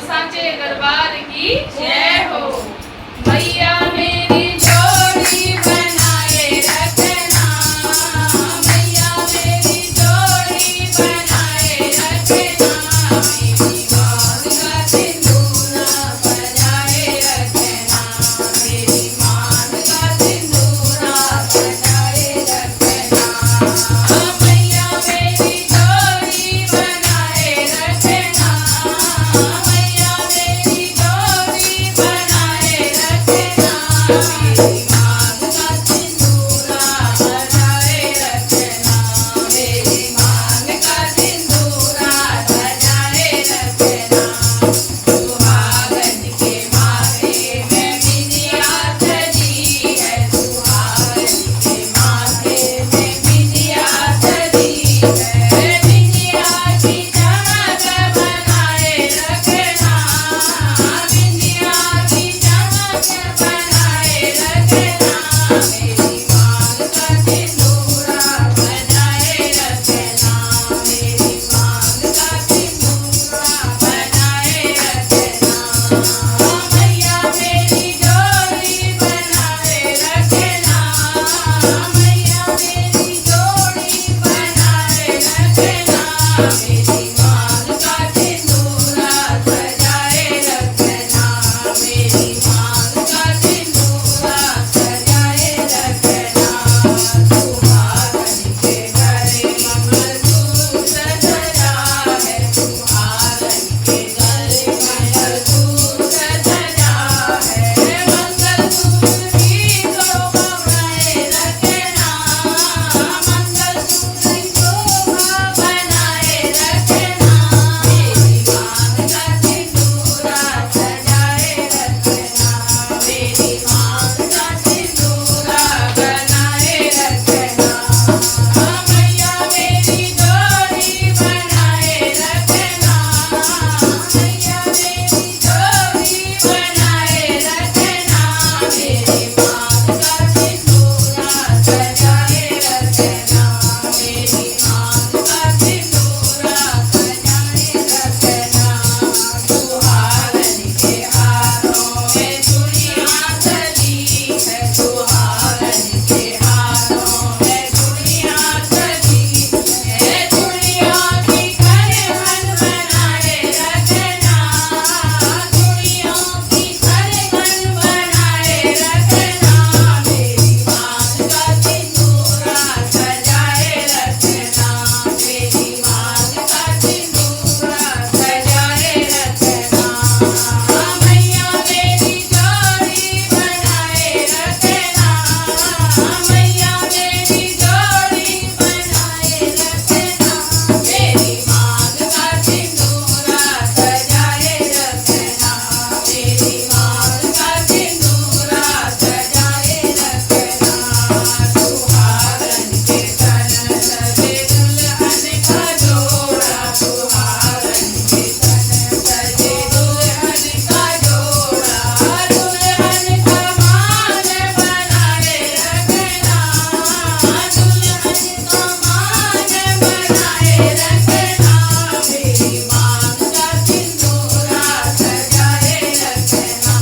सांचे दरबार की जय हो। मैया मेरी जोड़ी बनाए रखना, मैया मेरी जोड़ी बनाए रखना, मेरी मांग का सिंदूरा बजाए रखना, मेरी मांग का सिंदूरा बजाए रखना। मैया मेरी जोड़ी बनाए रखना, मैया मेरी जोड़ी बनाए रखना, मेरी मांग का सिंदूरा बजाए रखना, मेरी मांग का सिंदूरा बजाए रखना। सुहागन के माथे में बिंदिया सजी है, सुहागन के माथे में बिंदिया सजी है, बिंदिया की चमक बनाए रखना, बिंदिया की चमक बनाए रखना, मेरी मांग का सिंदूरा बजाए रखना, मेरी मांग का सिंदूरा बजाए रखना। मैया मेरी जोड़ी बनाए रखना, मैया मेरी जोड़ी बनाए रखना, मेरी मांग का सिंदूरा सजाए रखना, मेरी मांग का सिंदूरा सजाए रखना। सुहागन के गले मंगलसूत्र सजा है, सुहागन के गले मंगलसूत्र सजा है, मंगलसूत्र की शोभा बनाए रखना, मंगलसूत्र की शोभा बनाए रखना, मेरी मांग का सिंदूरा सजाए रखना, मेरी मांग का सिंदूरा बनाए रखना। मैया मेरी जोड़ी बनाए रखना, मैया मेरी जोड़ी बनाए रखना, मेरी मांग का सिंदूरा सजाए रखना, मेरी मांग का सिंदूरा सजाए रखना। सुहागन के हाथों में चूड़ियां सजी है, सुहागन के हाथों में चूड़ियां सजी है, चूड़ियों की खनखन बनाए रखना, चूड़ियों की खनखन बनाए रखना, मेरी मांग का सिंदूरा सजाए रखना, मेरी मांग का सिंदूरा सजाए रखना। मैया मेरी जोड़ी बनाए रखना, मैया मेरी जोड़ी बनाए रखना, मेरी मांग का सिंदूरा सजाए रखना, मेरी मांग का सिंदूरा सजाए रखना। सुहागन के तन सजे दुल्हन का जोड़ा, सुहागन के तन सजे दुल्हन का जोड़ा, दुल्हन का मान बनाए रखना, दुल्हन का मान बनाए रखना, मेरी मांग का सिंदूरा सजाए रखना,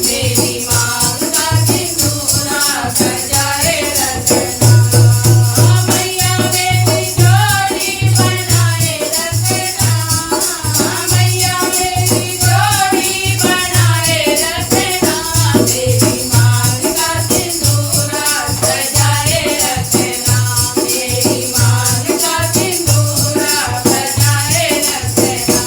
मेरी मांग का सिंदूरा सजाए रखना। मैया मेरी जोड़ी बनाए रखना, मैया मेरी जोड़ी बनाए रखना, मेरी मांग का सिंदूरा सजाए रखना, मेरी मांग का सिंदूरा सजाए रखना।